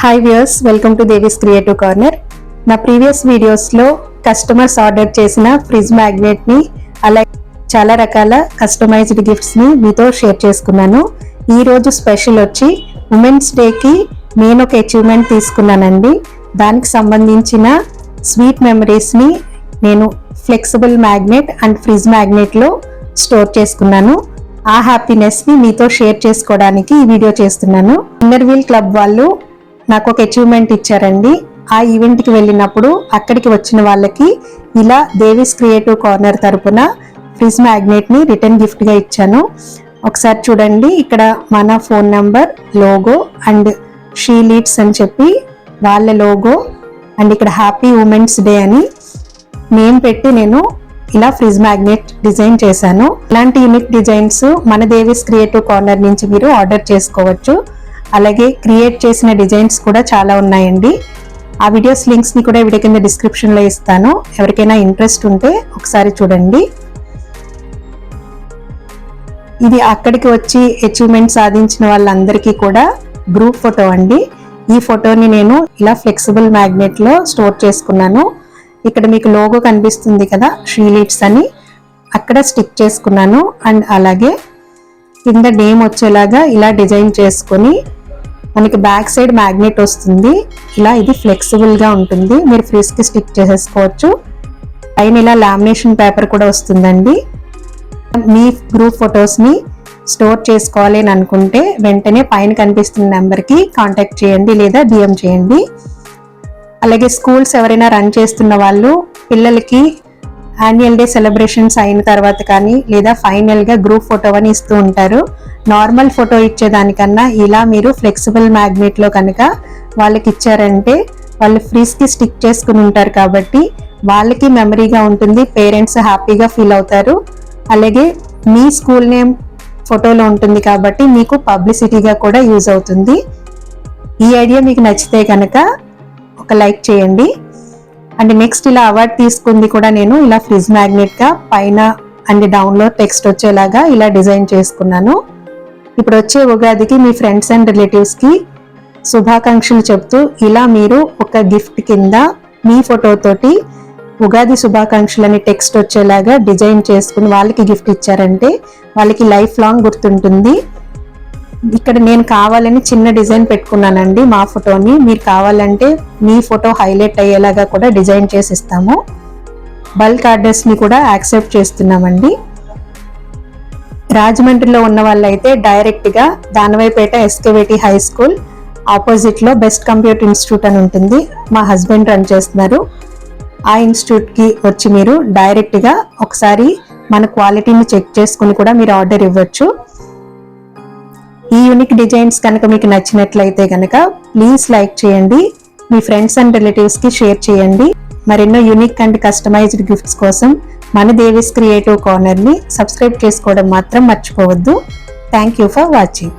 Hi viewers, welcome to Devi's creative corner. నా previous వీడియోస్లో customers order చేసిన ఫ్రిడ్జ్ మ్యాగ్నెట్ని అలాగే చాలా రకాల కస్టమైజ్డ్ గిఫ్ట్స్ని మీతో షేర్ చేసుకున్నాను. ఈరోజు స్పెషల్ వచ్చి ఉమెన్స్ డేకి నేను ఒక అచీవ్మెంట్ తీసుకున్నానండి. దానికి సంబంధించిన స్వీట్ మెమరీస్ని నేను ఫ్లెక్సిబుల్ మ్యాగ్నెట్ అండ్ ఫ్రిడ్జ్ మ్యాగ్నెట్లో స్టోర్ చేసుకున్నాను. ఆ హ్యాపీనెస్ని మీతో షేర్ చేసుకోవడానికి ఈ వీడియో చేస్తున్నాను. ఇన్నర్ వీల్ క్లబ్ వాళ్ళు నాకు ఒక అచీవ్మెంట్ ఇచ్చారండి. ఆ ఈవెంట్కి వెళ్ళినప్పుడు అక్కడికి వచ్చిన వాళ్ళకి ఇలా దేవీస్ క్రియేటివ్ కార్నర్ తరపున ఫ్రిడ్జ్ మ్యాగ్నెట్ని రిటర్న్ గిఫ్ట్గా ఇచ్చాను. ఒకసారి చూడండి, ఇక్కడ మన phone number, logo and she leads అని చెప్పి వాళ్ళ లోగో అండ్ ఇక్కడ హ్యాపీ ఉమెన్స్ డే అని నేమ్ పెట్టి నేను ఇలా ఫ్రిడ్జ్ మ్యాగ్నెట్ డిజైన్ చేశాను. ఇలాంటి యూనిక్ డిజైన్స్ మన దేవీస్ క్రియేటివ్ కార్నర్ నుంచి మీరు ఆర్డర్ చేసుకోవచ్చు. అలాగే క్రియేట్ చేసిన డిజైన్స్ కూడా చాలా ఉన్నాయండి. ఆ వీడియోస్ లింక్స్ని కూడా వీడియో కింద డిస్క్రిప్షన్లో ఇస్తాను. ఎవరికైనా ఇంట్రెస్ట్ ఉంటే ఒకసారి చూడండి. ఇది అక్కడికి వచ్చి అచీవ్మెంట్ సాధించిన వాళ్ళందరికీ కూడా గ్రూప్ ఫోటో అండి. ఈ ఫోటోని నేను ఇలా ఫ్లెక్సిబుల్ మ్యాగ్నెట్లో స్టోర్ చేసుకున్నాను. ఇక్కడ మీకు లోగో కనిపిస్తుంది కదా, షీ లీడ్స్ అని, అక్కడ స్టిక్ చేసుకున్నాను. అండ్ అలాగే కింద నేమ్ వచ్చేలాగా ఇలా డిజైన్ చేసుకొని మనకి బ్యాక్ సైడ్ మ్యాగ్నెట్ వస్తుంది. ఇలా ఇది ఫ్లెక్సిబుల్గా ఉంటుంది, మీరు ఫ్రిడ్జ్కి స్టిక్ చేసేసుకోవచ్చు. పైన ఇలా లామినేషన్ పేపర్ కూడా వస్తుందండి. మీ గ్రూప్ ఫొటోస్ని స్టోర్ చేసుకోవాలి అని అనుకుంటే వెంటనే పైన కనిపిస్తున్న నెంబర్కి కాంటాక్ట్ చేయండి లేదా డిఎం చేయండి. అలాగే స్కూల్స్ ఎవరైనా రన్ చేస్తున్న వాళ్ళు పిల్లలకి యాన్యువల్ డే సెలబ్రేషన్స్ అయిన తర్వాత కానీ లేదా ఫైనల్గా గ్రూప్ ఫోటో అని ఇస్తూ ఉంటారు. నార్మల్ ఫోటో ఇచ్చేదానికన్నా ఇలా మీరు ఫ్లెక్సిబుల్ మ్యాగ్నెట్లో కనుక వాళ్ళకి ఇచ్చారంటే వాళ్ళు ఫ్రిడ్జ్కి స్టిక్ చేసుకుని ఉంటారు కాబట్టి వాళ్ళకి మెమరీగా ఉంటుంది, పేరెంట్స్ హ్యాపీగా ఫీల్ అవుతారు. అలాగే మీ స్కూల్ నేమ్ ఫోటోలో ఉంటుంది కాబట్టి మీకు పబ్లిసిటీగా కూడా యూజ్ అవుతుంది. ఈ ఐడియా మీకు నచ్చితే కనుక ఒక లైక్ చేయండి. అండ్ నెక్స్ట్ ఇలా అవార్డు తీసుకుంది కూడా నేను ఇలా ఫ్రిడ్జ్ మ్యాగ్నెట్గా పైన అండ్ డౌన్లో టెక్స్ట్ వచ్చేలాగా ఇలా డిజైన్ చేసుకున్నాను. ఇప్పుడు వచ్చే ఉగాదికి మీ ఫ్రెండ్స్ అండ్ రిలేటివ్స్కి శుభాకాంక్షలు చెప్తూ ఇలా మీరు ఒక గిఫ్ట్ కింద మీ ఫోటోతోటి ఉగాది శుభాకాంక్షలని టెక్స్ట్ వచ్చేలాగా డిజైన్ చేసుకుని వాళ్ళకి గిఫ్ట్ ఇచ్చారంటే వాళ్ళకి లైఫ్ లాంగ్ గుర్తుంటుంది. ఇక్కడ నేను కావాలని చిన్న డిజైన్ పెట్టుకున్నానండి మా ఫోటోని. మీరు కావాలంటే మీ ఫోటో హైలైట్ అయ్యేలాగా కూడా డిజైన్ చేసి ఇస్తాము. బల్క్ ఆర్డర్స్ని కూడా యాక్సెప్ట్ చేస్తున్నామండి. రాజమండ్రిలో ఉన్న వాళ్ళైతే డైరెక్ట్గా దానవైపేట ఎస్కేవేటి హై స్కూల్ ఆపోజిట్లో బెస్ట్ కంప్యూటర్ ఇన్స్టిట్యూట్ అని ఉంటుంది, మా హస్బెండ్ రన్ చేస్తున్నారు. ఆ ఇన్స్టిట్యూట్కి వచ్చి మీరు డైరెక్ట్గా ఒకసారి మన క్వాలిటీని చెక్ చేసుకుని కూడా మీరు ఆర్డర్ ఇవ్వచ్చు. ఈ యూనిక్ డిజైన్స్ కనుక మీకు నచ్చినట్లయితే కనుక ప్లీజ్ లైక్ చేయండి, మీ ఫ్రెండ్స్ అండ్ రిలేటివ్స్కి షేర్ చేయండి. మరెన్నో యూనిక్ అండ్ కస్టమైజ్డ్ గిఫ్ట్స్ కోసం మన దేవీస్ క్రియేటివ్ కార్నర్ని సబ్స్క్రైబ్ చేసుకోవడం మాత్రం మర్చిపోవద్దు. Thank you for watching.